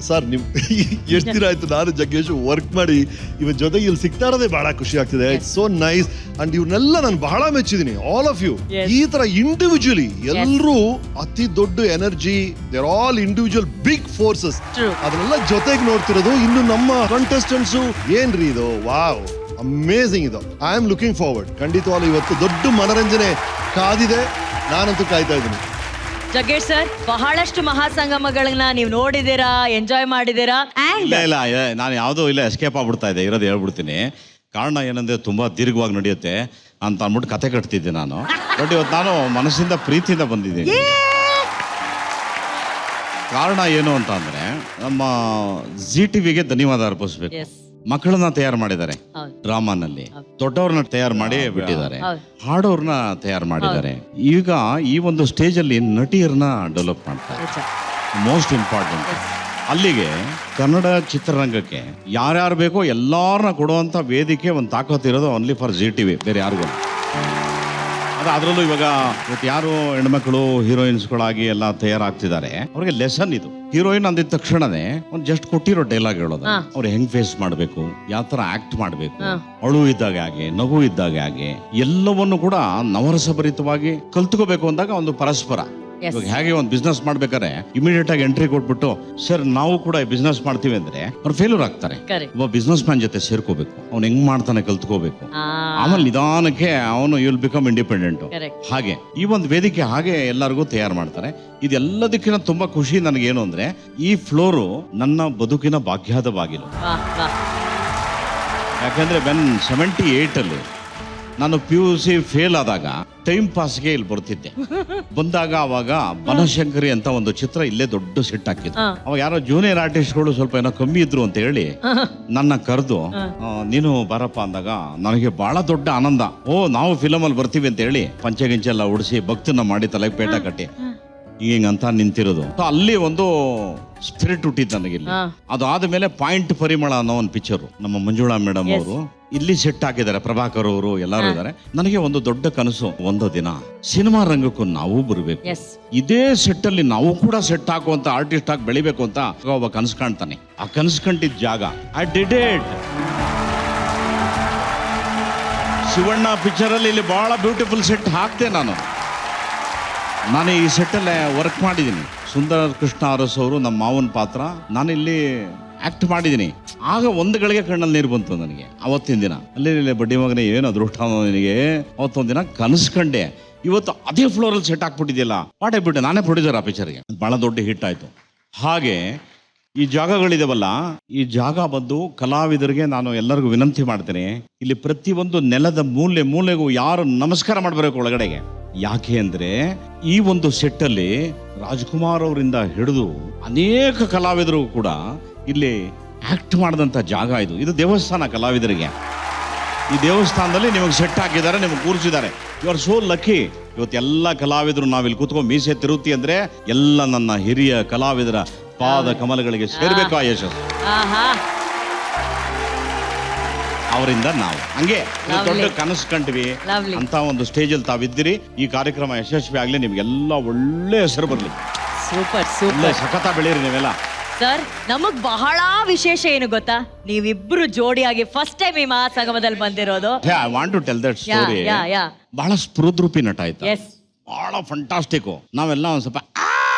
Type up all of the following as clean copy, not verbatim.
Sir ನಿಮ್ ಎಷ್ಟು ದಿನ ಆಯ್ತು ನಾನು ಜಗ್ಗೇಶ್ ವರ್ಕ್ ಮಾಡಿ ಇವನ್ ಜೊತೆಗೆ ಇಲ್ಲಿ ಸಿಗ್ತಾ ಇರೋದೇ ಬಹಳ ಖುಷಿ ಆಗ್ತಿದೆ. It's so nice. ಅಂಡ್ ಇವ್ರನ್ನೆಲ್ಲ ನಾನು ಬಹಳ ಮೆಚ್ಚಿದೀನಿ, ಆಲ್ ಆಫ್ ಯು. ಈ ತರ ಇಂಡಿವಿಜುವಲಿ ಎಲ್ಲರೂ ಅತಿ ದೊಡ್ಡ energy, there all individual big forces, ಅದನ್ನೆಲ್ಲ ಜೊತೆಗೆ ನೋಡ್ತಿರೋದು. ಇನ್ನು ನಮ್ಮ ಕಂಟೆಸ್ಟೆಂಟ್ಸ್ ಏನ್ರಿ ಇದು, ವಾವ್ ಅಮೇಸಿಂಗ್ ಇದು. I am looking forward. ಖಂಡಿತವಾಗ್ಲೂ ಇವತ್ತು ದೊಡ್ಡ ಮನರಂಜನೆ ಕಾದಿದೆ, ನಾನಂತೂ ಕಾಯ್ತಾ ಇದ್ದೀನಿ. ಜಗ್ಗೇಶ್ ಸರ್, ಬಹಳಷ್ಟು ಮಹಾಸಂಗಮಗಳನ್ನ ನೀವು ನೋಡಿದೀರಾ, ಎಂಜಾಯ್ ಮಾಡಿದೀರಾ? ಇಲ್ಲ ನಾನು ಯಾವುದೋ ಇಲ್ಲ ಎಸ್ಕೇಪ್ ಆಗ್ಬಿಡ್ತಾ ಇದೆ, ಇರೋದು ಹೇಳ್ಬಿಡ್ತೀನಿ. ಕಾರಣ ಏನಂದ್ರೆ ತುಂಬಾ ದೀರ್ಘವಾಗಿ ನಡೆಯುತ್ತೆ ಅಂತ ಅಂದ್ಬಿಟ್ಟು ಕತೆ ಕಟ್ತಿದ್ದೆ ನಾನು. ಬಟ್ ಇವತ್ತು ನಾನು ಮನಸ್ಸಿಂದ ಪ್ರೀತಿಯಿಂದ ಬಂದಿದ್ದೀನಿ. ಕಾರಣ ಏನು ಅಂತ ಅಂದ್ರೆ ನಮ್ಮ ZTVಗೆ ಧನ್ಯವಾದ ಅರ್ಪಿಸ್ಬೇಕು. ಮಕ್ಕಳನ್ನ ತಯಾರು ಮಾಡಿದ್ದಾರೆ ಡ್ರಾಮಾನಲ್ಲಿ, ದೊಡ್ಡವ್ರನ್ನ ತಯಾರು ಮಾಡಿ ಬಿಟ್ಟಿದ್ದಾರೆ, ಹಾಡೋರ್ನ ತಯಾರು ಮಾಡಿದ್ದಾರೆ. ಈಗ ಈ ಒಂದು ಸ್ಟೇಜ್ ಅಲ್ಲಿ ನಟಿಯರನ್ನ ಡೆವಲಪ್ ಮಾಡ್ತಾರೆ, ಮೋಸ್ಟ್ ಇಂಪಾರ್ಟೆಂಟ್. ಅಲ್ಲಿಗೆ ಕನ್ನಡ ಚಿತ್ರರಂಗಕ್ಕೆ ಯಾರ್ಯಾರು ಬೇಕೋ ಎಲ್ಲಾರನ್ನ ಕೊಡುವಂತ ವೇದಿಕೆ ಒಂದು ತಾಕತ್ತು ಇರೋದು ಓನ್ಲಿ ಫಾರ್ ZTV, ಬೇರೆ ಯಾರಿಗೂ. ಅದರಲ್ಲೂ ಇವಾಗ ಇವತ್ತು ಯಾರು ಹೆಣ್ಮಕ್ಳು ಹೀರೋಯಿನ್ಸ್ಗಳಾಗಿ ಎಲ್ಲ ತಯಾರಾಗ್ತಿದ್ದಾರೆ, ಅವ್ರಿಗೆ ಲೆಸನ್ ಇದು. ಹೀರೋಯಿನ್ ಅಂದಿದ ತಕ್ಷಣನೇ ಒಂದು ಜಸ್ಟ್ ಕೊಟ್ಟಿರೋ ಡೈಲಾಗ್ ಹೇಳೋದು, ಅವ್ರು ಹೆಂಗ್ ಫೇಸ್ ಮಾಡ್ಬೇಕು, ಯಾವ ತರ ಆಕ್ಟ್ ಮಾಡ್ಬೇಕು, ಅಳು ಇದ್ದಾಗ ಹಾಗೆ, ನಗು ಇದ್ದಾಗ ಹಾಗೆ, ಎಲ್ಲವನ್ನು ಕೂಡ ನವರಸಭರಿತವಾಗಿ ಕಲ್ತ್ಕೋಬೇಕು ಅಂದಾಗ ಒಂದು ಪರಸ್ಪರ. ಇವಾಗ ಹೇಗೆ ಒಂದು ಬಿಸ್ನೆಸ್ ಮಾಡ್ಬೇಕಾದ್ರೆ ಇಮಿಡಿಯೇಟ್ ಆಗಿ ಎಂಟ್ರಿ ಕೊಟ್ಬಿಟ್ಟು ಸರ್ ನಾವು ಕೂಡ ಬಿಸ್ನೆಸ್ ಮಾಡ್ತೀವಿ ಅಂದ್ರೆ ಅವ್ರು ಫೇಲ್ಯೂರ್ ಆಗ್ತಾರೆ. ಒಬ್ಬ ಬಿಸ್ನೆಸ್ ಮ್ಯಾನ್ ಜೊತೆ ಸೇರ್ಕೋಬೇಕು, ಅವ್ನು ಹೆಂಗ್ ಮಾಡ್ತಾನೆ ಕಲ್ತ್ಕೋಬೇಕು, ಆಮೇಲೆ ನಿಧಾನಕ್ಕೆ ಅವನು ಯುಲ್ ಬಿಕಮ್ ಇಂಡಿಪೆಂಡೆಂಟ್. ಹಾಗೆ ಈ ಒಂದು ವೇದಿಕೆ ಹಾಗೆ ಎಲ್ಲರಿಗೂ ತಯಾರು ಮಾಡ್ತಾರೆ. ಇದೆಲ್ಲದಕ್ಕಿಂತ ತುಂಬಾ ಖುಷಿ ನನಗೇನು ಅಂದ್ರೆ ಈ ಫ್ಲೋರು ನನ್ನ ಬದುಕಿನ ಭಾಗ್ಯದ ಬಾಗಿಲು. ಯಾಕಂದ್ರೆ 78 ಅಲ್ಲಿ ನಾನು PUC ಫೇಲ್ ಆದಾಗ ಟೈಮ್ ಪಾಸ್ಗೆ ಇಲ್ಲಿ ಬರ್ತಿದ್ದೆ. ಬಂದಾಗ ಅವಾಗ ಬನಶಂಕರಿ ಅಂತ ಒಂದು ಚಿತ್ರ ಇಲ್ಲೇ ದೊಡ್ಡ ಸೆಟ್ ಹಾಕಿದ್ರು. ಅವಾಗ ಯಾರೋ ಜೂನಿಯರ್ ಆರ್ಟಿಸ್ಟ್ಗಳು ಸ್ವಲ್ಪ ಏನೋ ಕಮ್ಮಿ ಇದ್ರು ಅಂತ ಹೇಳಿ ನನ್ನ ಕರೆದು ನೀನು ಬರಪ್ಪ ಅಂದಾಗ ನನಗೆ ಬಹಳ ದೊಡ್ಡ ಆನಂದ. ನಾವು ಫಿಲಮ್ ಅಲ್ಲಿ ಬರ್ತೀವಿ ಅಂತ ಹೇಳಿ ಪಂಚೆ ಗಿಂಚೆ ಎಲ್ಲ ಉಡಿಸಿ ಭಕ್ತನ ಮಾಡಿ ತಲೆಗೆ ಪೇಟ ಕಟ್ಟಿ ಹಿಂಗಂತ ನಿಂತಿರೋದು. ಅಲ್ಲಿ ಒಂದು ಸ್ಪಿರಿಟ್ ಹುಟ್ಟಿದ್ದು ನನಗೆ. ಅದು ಆದ್ಮೇಲೆ ಪಾಯಿಂಟ್ ಪರಿಮಳ ಅನ್ನೋ ಒಂದು ಪಿಕ್ಚರು ನಮ್ಮ ಮಂಜುಳಾ ಮೇಡಮ್ ಅವರು ಇಲ್ಲಿ ಸೆಟ್ ಹಾಕಿದ್ದಾರೆ, ಪ್ರಭಾಕರ್ ಅವರು ಎಲ್ಲರೂ ಇದ್ದಾರೆ. ನನಗೆ ಒಂದು ದೊಡ್ಡ ಕನಸು, ಒಂದು ದಿನ ಸಿನಿಮಾ ರಂಗಕ್ಕೂ ನಾವು ಬರಬೇಕು, ಇದೇ ಸೆಟ್ ಅಲ್ಲಿ ನಾವು ಕೂಡ ಸೆಟ್ ಹಾಕುವಂತ ಆರ್ಟಿಸ್ಟ್ ಆಗಿ ಬೆಳಿಬೇಕು ಅಂತ ಒಬ್ಬ ಕನಸು ಕಾಣ್ತಾನೆ. ಆ ಕನಸು ಕಂಡಿದ್ದ ಜಾಗ I did it. Shivanna picture ಅಲ್ಲಿ ಇಲ್ಲಿ ಬಹಳ ಬ್ಯೂಟಿಫುಲ್ ಸೆಟ್ ಹಾಕ್ತೆ ನಾನು ಈ ಸೆಟ್ಟಲ್ಲೇ ವರ್ಕ್ ಮಾಡಿದ್ದೀನಿ. ಸುಂದರ ಕೃಷ್ಣ ಅರಸ್ ಅವರು ನಮ್ಮ ಮಾವನ ಪಾತ್ರ ನಾನಿಲ್ಲಿ ಆಕ್ಟ್ ಮಾಡಿದ್ದೀನಿ. ಆಗ ಒಂದು ಗಳಿಗೆ ಕಣ್ಣಲ್ಲಿ ನೀರು ಬಂತು ನನಗೆ. ಅವತ್ತಿನ ದಿನ ಅಲ್ಲಿ ಬಡ್ಡಿ ಮಗನೇ ಏನು ಅದೃಷ್ಟ ನಿನಗೆ, ಅವತ್ತೊಂದು ದಿನ ಕನಸ್ಕಂಡೆ. ಇವತ್ತು ಅದೇ ಫ್ಲೋರಲ್ಲಿ ಸೆಟ್ ಹಾಕ್ಬಿಟ್ಟಿದ್ಯಲ್ಲ, ಪಾಠ ಬಿಟ್ಟೆ, ನಾನೇ ಪ್ರೊಡ್ಯೂಸರ್ ಆ ಪಿಕ್ಚರ್ಗೆ. ಬಹಳ ದೊಡ್ಡ ಹಿಟ್ ಆಯ್ತು. ಹಾಗೆ ಈ ಜಾಗಗಳಿದಾವಲ್ಲ, ಈ ಜಾಗ ಬಂದು ಕಲಾವಿದರಿಗೆ ನಾನು ಎಲ್ಲರಿಗೂ ವಿನಂತಿ ಮಾಡ್ತೇನೆ, ಇಲ್ಲಿ ಪ್ರತಿಯೊಂದು ನೆಲದ ಮೂಲೆಗೂ ಯಾರು ನಮಸ್ಕಾರ ಮಾಡಬೇಕು ಒಳಗಡೆಗೆ. ಯಾಕೆ ಅಂದ್ರೆ ಈ ಒಂದು ಸೆಟ್ ಅಲ್ಲಿ ರಾಜ್ಕುಮಾರ್ ಅವರಿಂದ ಹಿಡಿದು ಅನೇಕ ಕಲಾವಿದರು ಕೂಡ ಇಲ್ಲಿ ಆಕ್ಟ್ ಮಾಡಿದಂತ ಜಾಗ ಇದು. ಇದು ದೇವಸ್ಥಾನ ಕಲಾವಿದರಿಗೆ. ಈ ದೇವಸ್ಥಾನದಲ್ಲಿ ನಿಮಗೆ ಸೆಟ್ ಹಾಕಿದ್ದಾರೆ, ನಿಮಗೆ ಕೂರಿಸಿದ್ದಾರೆ. You are so lucky. ಇವತ್ತೆಲ್ಲ ಕಲಾವಿದರು ನಾವಿಲ್ಲಿ ಕೂತ್ಕೊಂಡು ಮೀಸೆ ತಿರುತ್ತಿ ಅಂದ್ರೆ ಎಲ್ಲ ನನ್ನ ಹಿರಿಯ ಕಲಾವಿದರ ಪಾದ ಕಮಲಗಳಿಗೆ ಸೇರ್ಬೇಕು ಆ ಯಶಸ್ಸು. ಅವರಿಂದ ನಾವು ಹಂಗೆ ದೊಡ್ಡ ಕನಸು ಕಂಡ್ವಿ ಅಂತ ಒಂದು ಸ್ಟೇಜಲ್ಲಿ ತಾವಿದ್ದೀರಿ. ಈ ಕಾರ್ಯಕ್ರಮ ಯಶಸ್ವಿ ಆಗ್ಲಿ, ನಿಮ್ಗೆಲ್ಲ ಒಳ್ಳೆ ಹೆಸರು ಬರ್ಲಿ. ಸೂಪರ್ ಸೂಪರ್, ಸಖತ ಬೆಳೀರಿ ನೀವೆಲ್ಲ. ಸರ್, ನಮಗ್ ಬಹಳ ವಿಶೇಷ ಏನು ಗೊತ್ತಾ, ನೀವಿಬ್ರು ಜೋಡಿಯಾಗಿ ಫಸ್ಟ್ ಟೈಮ್ ಈ ಮಹಾಸಂಗಮದಲ್ಲಿ ಬಂದಿರೋದು. I want to tell that story. ಬಹಳ ಸ್ಫುರದ್ರೂಪಿ ನಟ ಆಯ್ತು, ಬಹಳ ಫಂಟಾಸ್ಟಿಕ್. ನಾವೆಲ್ಲ ಒಂದ್ ಸ್ವಲ್ಪ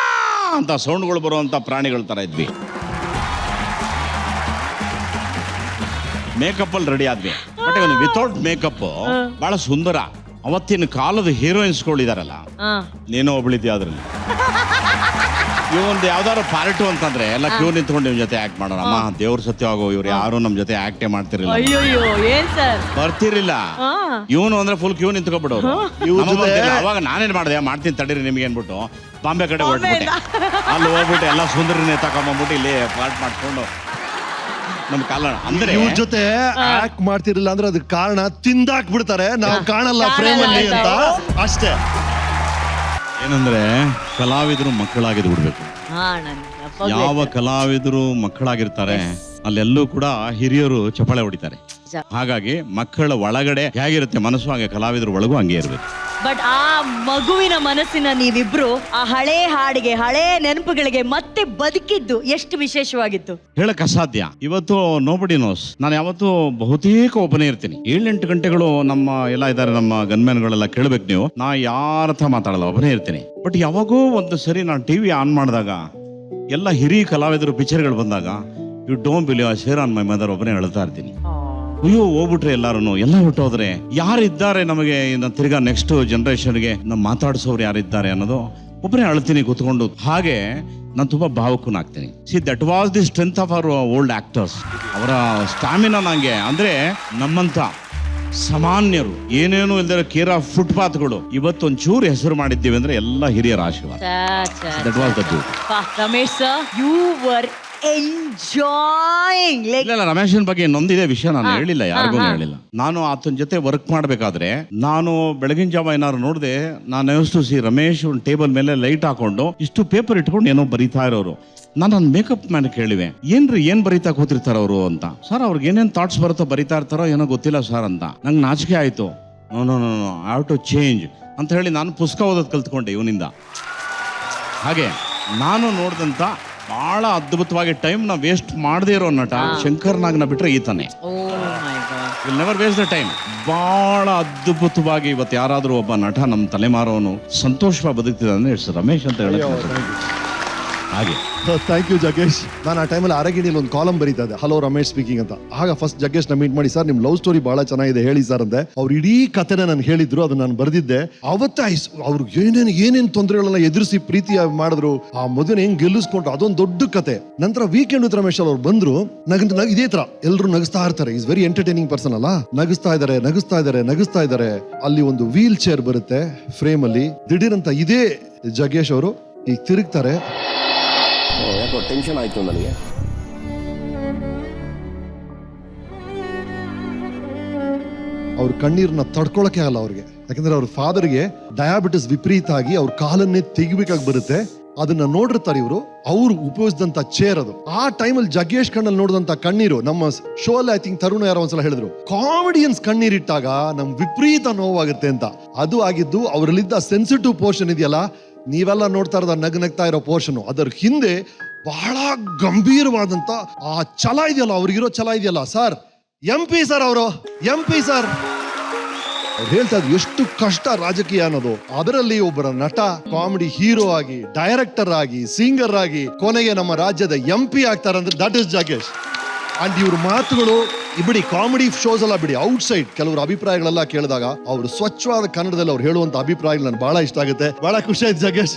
ಅಂತ ಸೌಂಡ್ಗಳು ಬರುವಂತ ಪ್ರಾಣಿಗಳ ತರ ಇದ್ವಿ. ಮೇಕಪ್ ಅಲ್ಲಿ ರೆಡಿ ಆದ್ವಿ, ಬಟ್ ವಿತೌಟ್ ಮೇಕಪ್ ಬಹಳ ಸುಂದರ. ಅವತ್ತಿನ ಕಾಲದ ಹೀರೋಯಿನ್ಸ್ಗಳು ಇದಾರಲ್ಲ, ನೀನು ಒಬ್ಳಿದ್ಯಾ ಅದ್ರಲ್ಲಿ. ಇವೊಂದು ಯಾವ್ದಾದ್ರು ಪಾರ್ಟ್ ಅಂತಂದ್ರೆ ಎಲ್ಲ ಕ್ಯೂ ನಿಂತ್ಕೊಂಡು ನಿಮ್ ಜೊತೆ ಆಕ್ಟ್ ಮಾಡೋಣ. ಅಮ್ಮ ದೇವ್ರ ಸತ್ಯವಾಗೋ, ಇವ್ರು ಯಾರು ನಮ್ ಜೊತೆ ಆಕ್ಟೇ ಮಾಡ್ತಿರ್ಲಿಲ್ಲ, ಬರ್ತಿರ್ಲಿಲ್ಲ. ಇವನು ಅಂದ್ರೆ ಫುಲ್ ಕ್ಯೂ ನಿಂತ್ಕೊಬಿಡೋರು. ಅವಾಗ ನಾನೇನ್ ಮಾಡಿದೆ, ಮಾಡ್ತೀನಿ ತಡೀರಿ ನಿಮ್ಗೆ ಅನ್ಬಿಟ್ಟು ಬಾಂಬೆ ಕಡೆ ಹೊರಟ್ಬಿಟ್ಟೆ. ಅಲ್ಲಿ ಹೋಗ್ಬಿಟ್ಟು ಎಲ್ಲ ಸುಂದರನೇ ತಗೊಂಡ್ಬಿಟ್ಟು ಇಲ್ಲಿ ಪಾರ್ಟ್ ಮಾಡ್ಕೊಂಡು ನಮ್ ಕಾಲ ಅಂದ್ರೆ ಇವ್ರ ಜೊತೆ ಆಕ್ಟ್ ಮಾಡ್ತಿರ್ಲಿಲ್ಲ ಅಂದ್ರೆ ಅದಕ್ಕೆ ಕಾರಣ ತಿಂದಾಕ್ ಬಿಡ್ತಾರೆ, ನಾವು ಕಾಣಲ್ಲ ಫ್ರೇಮ್ ಅಲ್ಲಿ ಅಂತ ಅಷ್ಟೇ. ಏನಂದ್ರೆ ಕಲಾವಿದರು ಮಕ್ಕಳಾಗಿದ್ದು ಬಿಡ್ಬೇಕು. ಯಾವ ಕಲಾವಿದರು ಮಕ್ಕಳಾಗಿರ್ತಾರೆ ಅಲ್ಲೆಲ್ಲೂ ಕೂಡ ಹಿರಿಯರು ಚಪ್ಪಾಳೆ ಹೊಡಿತಾರೆ. ಹಾಗಾಗಿ ಮಕ್ಕಳ ಒಳಗಡೆ ಹೇಗಿರುತ್ತೆ ಮನಸ್ಸು, ಹಾಗೆ ಕಲಾವಿದರು ಒಳಗೂ ಹಂಗೆ ಇರ್ಬೇಕು. ಬಟ್ ಆ ಮಗುವಿನ ಮನಸ್ಸಿನ ನೀವಿಬ್ರು ಆ ಹಳೆ ಹಾಡಿಗೆ ಹಳೆ ನೆನಪುಗಳಿಗೆ ಮತ್ತೆ ಬದುಕಿದ್ದು ಎಷ್ಟು ವಿಶೇಷವಾಗಿತ್ತು. ಹೇಳಕ್ ಅಸಾಧ್ಯ. ಇವತ್ತು ನೋಬಡಿ ನೋಸ್. ನಾನು ಯಾವತ್ತೂ ಬಹುತೇಕ ಒಬ್ಬನೇ ಇರ್ತೀನಿ. 7-8 ಗಂಟೆಗಳು ನಮ್ಮ ಎಲ್ಲ ಇದ್ದಾರೆ, ನಮ್ಮ ಗನ್ಮ್ಯಾನ್ಗಳೆಲ್ಲ ಕೇಳ್ಬೇಕು ನೀವು. ನಾ ಯಾರ ಹತ್ರ ಮಾತಾಡಲ್ಲ, ಒಬ್ಬನೇ ಇರ್ತೀನಿ. ಬಟ್ ಯಾವಾಗೋ ಒಂದು ಸರಿ ನಾನು ಟಿವಿ ಆನ್ ಮಾಡಿದಾಗ ಎಲ್ಲ ಹಿರಿಯ ಕಲಾವಿದರು ಪಿಕ್ಚರ್ಗಳು ಬಂದಾಗ you don't believe I swear on my mother ಒಬ್ಬನೇ ಹೇಳ್ತಾ ಇರ್ತೀನಿ. ಅಯ್ಯೋ ಹೋಗ್ಬಿಟ್ರೆ ಎಲ್ಲಾರು ಎಲ್ಲ ಹೊಟ್ಟೋದ್ರೆ ಯಾರಿದ್ದಾರೆ ನಮಗೆ ತಿರ್ಗಾ ನೆಕ್ಸ್ಟ್ ಜನರೇಷನ್ಗೆ ನಮ್ಮ ಮಾತಾಡಿಸೋರು ಯಾರಿದ್ದಾರೆ ಅನ್ನೋದು ಒಬ್ಬನೇ ಅಳ್ತೀನಿ ಕೂತ್ಕೊಂಡು. ಹಾಗೆ ನಾನು ತುಂಬಾ ಭಾವುಕನಾಗ್ತೀನಿ. See that was the strength of our old actors. ಅವರ ಸ್ಟಾಮಿನಾ ನಂಗೆ ಅಂದ್ರೆ ನಮ್ಮಂತ ಸಾಮಾನ್ಯರು ಏನೇನು ಇಲ್ದಿರೋ ಕೇರ್ ಆಫ್ ಫುಟ್ಪಾತ್ಗಳು ಇವತ್ತೊಂಚೂರು ಹೆಸರು ಮಾಡಿದ್ದೀವಿ ಅಂದ್ರೆ ಎಲ್ಲ ಹಿರಿಯರ ಆಶೀರ್ವಾದ. That was the beauty. Ramesh sir, you were enjoying like. ಇಲ್ಲ, ರಮೇಶನ್ ಬಗ್ಗೆ ಇನ್ನೊಂದಿದೆ ವಿಷಯ ನಾನು ಹೇಳಿಲ್ಲ, ಯಾರಿಗೂ ಹೇಳಿಲ್ಲ. ನಾನು ಆತನ ಜೊತೆ ವರ್ಕ್ ಮಾಡ್ಬೇಕಾದ್ರೆ ನಾನು ಬೆಳಗಿನ ಜಾವ ಏನಾದ್ರು ನೋಡಿದೆ, ನಾನು ಯೂಸ್ ಸಿ ರಮೇಶ್ ಒಂದು ಟೇಬಲ್ ಮೇಲೆ ಲೈಟ್ ಹಾಕೊಂಡು ಇಷ್ಟು ಪೇಪರ್ ಇಟ್ಕೊಂಡು ಏನೋ ಬರೀತಾ ಇರೋರು. ನಾನು ನನ್ನ ಮೇಕಪ್ ಮ್ಯಾನ್ ಕೇಳಿವೆ, ಏನ್ರಿ ಏನ್ ಬರೀತಾ ಕೂತಿರ್ತಾರ ಅವರು ಅಂತ. ಸರ್ ಅವ್ರಿಗೆ ಏನೇನ್ ಥಾಟ್ಸ್ ಬರುತ್ತೋ ಬರೀತಾ ಇರ್ತಾರೋ ಏನೋ ಗೊತ್ತಿಲ್ಲ ಸರ್ ಅಂತ. ನಂಗೆ ನಾಚಿಕೆ ಆಯ್ತು. No no no no I have to change ಅಂತ ಹೇಳಿ ನಾನು ಪುಸ್ತಕ ಓದೋದು ಕಲ್ತ್ಕೊಂಡೆ ಇವನಿಂದ. ಹಾಗೆ ನಾನು ನೋಡಿದಂತ ಬಹಳ ಅದ್ಭುತವಾಗಿ ಟೈಮ್ ನ ವೇಸ್ಟ್ ಮಾಡದೇ ಇರೋ ನಟ ಶಂಕರ್ ನಾಗ್ನ ಬಿಟ್ರೆ ಈತನೇ. Will never waste the time. ಬಹಳ ಅದ್ಭುತವಾಗಿ ಇವತ್ತು ಯಾರಾದ್ರೂ ಒಬ್ಬ ನಟ ನಮ್ಮ ತಲೆಮಾರವನು ಸಂತೋಷವಾಗಿ ಬದುಕ್ತಿದ್ದ ಅಂದ್ರೆ ಇಟ್ಸ್ ರಮೇಶ್ ಅಂತ ಹೇಳಕ್ಕೆ. ಹಾಗೆ ಥ್ಯಾಂಕ್ ಯು ಜಗ್ಗೇಶ್. ನಾನು ಆ ಟೈಮಲ್ಲಿ ಅರಗಿಣಿಯಲ್ಲಿ ಒಂದು ಕಾಲಮ್ ಬರೀತಾ ಇದ್ದೆ, ಹಲೋ ರಮೇಶ್ ಸ್ಪೀಕಿಂಗ್ ಅಂತ. ಆಗ ಫಸ್ಟ್ ಜಗ್ಗೇಶ್ ನ ಮೀಟ್ ಮಾಡಿ, ಸರ್ ನಿಮ್ ಲವ್ ಸ್ಟೋರಿ ಬಹಳ ಚೆನ್ನಾಗಿದೆ ಹೇಳಿ ಸರ್ ಅಂತೆ. ಅವ್ರು ಇಡೀ ಕಥೆನ ನಾನು ಹೇಳಿದ್ರು, ಅದನ್ನ ನಾನು ಬರ್ದಿದ್ದೆ. ಅವತ್ತೇ ಅವ್ರಿಗೆ ಏನೇನು ತೊಂದರೆಗಳನ್ನ ಎದುರಿಸಿ ಪ್ರೀತಿ ಮಾಡಿದ್ರು, ಆ ಮದುವೆನ ಹೆಂಗ್ ಗೆಲ್ಲಿಸ್ಕೊಂಡ್ರು, ಅದೊಂದು ದೊಡ್ಡ ಕತೆ. ನಂತರ ವೀಕೆಂಡ್ ವಿತ್ ರಮೇಶ್ ಅವ್ರು ಬಂದ್ರು, ಇದೇ ತರ ಎಲ್ಲರೂ ನಗಿಸ್ತಾ ಇರ್ತಾರೆ. ಈಸ್ ವೆರಿ ಎಂಟರ್ಟೈನಿಂಗ್ ಪರ್ಸನ್ ಅಲ್ಲ, ನಗಿಸ್ತಾ ಇದ್ದಾರೆ. ಅಲ್ಲಿ ಒಂದು ವೀಲ್ ಚೇರ್ ಬರುತ್ತೆ ಫ್ರೇಮ್ ಅಲ್ಲಿ. ದಿಢೀರಂತ ಇದೇ ಜಗ್ಗೇಶ್ ಅವರು ಈಗ ತಿರುಗ್ತಾರೆ. ಯಾಕೋ ಟೆನ್ಷನ್ ಆಯ್ತು ನನಗೆ. ಅವ್ರ ಕಣ್ಣೀರನ್ನ ತಡ್ಕೊಳಕ್ಕೆ ಆಗಲ್ಲ ಅವ್ರಿಗೆ, ಯಾಕಂದ್ರೆ ಅವ್ರ ಫಾದರ್ಗೆ ಡಯಾಬಿಟಿಸ್ ವಿಪರೀತ ಆಗಿ ಅವ್ರ ಕಾಲನ್ನೇ ತೆಗಿಬೇಕಾಗಿ ಬರುತ್ತೆ. ಅದನ್ನ ನೋಡಿರ್ತಾರೆ ಇವರು, ಅವ್ರು ಉಪಯೋಗಿಸಿದಂತ ಚೇರ್ ಅದು. ಆ ಟೈಮಲ್ಲಿ ಜಗ್ಗೇಶ್ ಕಣ್ಣಲ್ಲಿ ನೋಡಿದಂತ ಕಣ್ಣೀರು, ನಮ್ಮ ಶೋ ಅಲ್ಲಿ ಐ ಥಿಂಕ್ ತರುಣ ಯಾರೋ ಒಂದ್ಸಲ ಹೇಳಿದ್ರು, ಕಾಮಿಡಿಯನ್ಸ್ ಕಣ್ಣೀರಿಟ್ಟಾಗ ನಮ್ ವಿಪರೀತ ನೋವಾಗುತ್ತೆ ಅಂತ. ಅದು ಆಗಿದ್ದು ಅವರಲ್ಲಿದ್ದ ಸೆನ್ಸಿಟಿವ್ ಪೋರ್ಷನ್ ಇದೆಯಲ್ಲ, ನೀವೆಲ್ಲ ನೋಡ್ತಾ ಇರೋದ ನಗ್ನಗ್ತಾ ಇರೋ ಪೋರ್ಷನ್, ಅದರ ಹಿಂದೆ ಬಹಳ ಗಂಭೀರವಾದಂತ ಆ ಛಲ ಇದೆಯಲ್ಲ, ಅವ್ರಿಗಿರೋ ಛಲ ಇದೆಯಲ್ಲ. ಸರ್ MP ಸರ್, ಅವರು MP ಸರ್ ಅವ್ರು ಹೇಳ್ತಾ ಇದ್ರು ಎಷ್ಟು ಕಷ್ಟ ರಾಜಕೀಯ ಅನ್ನೋದು. ಅದರಲ್ಲಿ ಒಬ್ಬರ ನಟ ಕಾಮಿಡಿ ಹೀರೋ ಆಗಿ, ಡೈರೆಕ್ಟರ್ ಆಗಿ, ಸಿಂಗರ್ ಆಗಿ, ಕೊನೆಗೆ ನಮ್ಮ ರಾಜ್ಯದ MP ಆಗ್ತಾರಂದ್ರೆ ದಟ್ ಇಸ್ ಜಗ್ಗೇಶ್. ಅಂಡ್ ಇವ್ರ ಮಾತುಗಳು ಬಿಡಿ, ಕಾಮಿಡಿ ಶೋಸ್ ಎಲ್ಲ ಬಿಡಿ, ಔಟ್ ಸೈಡ್ ಕೆಲವರು ಅಭಿಪ್ರಾಯಗಳೆಲ್ಲ ಕೇಳಿದಾಗ ಅವರು ಸ್ವಚ್ಛವಾದ ಕನ್ನಡದಲ್ಲಿ ಅವ್ರು ಹೇಳುವಂತ ಅಭಿಪ್ರಾಯಗಳು ನನಗೆ ಬಹಳ ಇಷ್ಟ ಆಗುತ್ತೆ. ಬಹಳ ಖುಷಿ ಆಯ್ತು ಜಗ್ಗೇಶ್.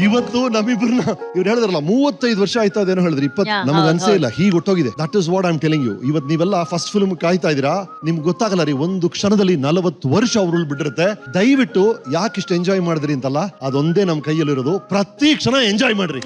ಇವತ್ತು ನಮ್ಮಿಬ್ಬರನ್ನ ಇವ್ರು ಹೇಳಿದ್ರಲ್ಲ 35 ವರ್ಷ ಆಯ್ತು, ಅದೇನೋ ಹೇಳಿದ್ರಿ 20, ನಮ್ಗೆ ಅನ್ಸೇ ಇಲ್ಲ, ಹೀಗೆ ಒಟ್ಟೋಗಿದೆ. That is what I am telling you. ಇವತ್ತು ನೀವೆಲ್ಲ ಫಸ್ಟ್ ಫಿಲ್ಮ್ ಕಾಯ್ತಾ ಇದೀರಾ, ನಿಮ್ಗೆ ಗೊತ್ತಾಗಲ್ಲ ರೀ, ಒಂದು ಕ್ಷಣದಲ್ಲಿ 40 ವರ್ಷ ಅವ್ರು ಬಿಟ್ಟಿರುತ್ತೆ. ದಯವಿಟ್ಟು ಯಾಕೆ ಇಷ್ಟು ಎಂಜಾಯ್ ಮಾಡಿದ್ರಿ ಅಂತಲ್ಲ, ಅದೊಂದೇ ನಮ್ ಕೈಯಲ್ಲಿರೋದು. ಪ್ರತಿ ಕ್ಷಣ ಎಂಜಾಯ್ ಮಾಡ್ರಿ.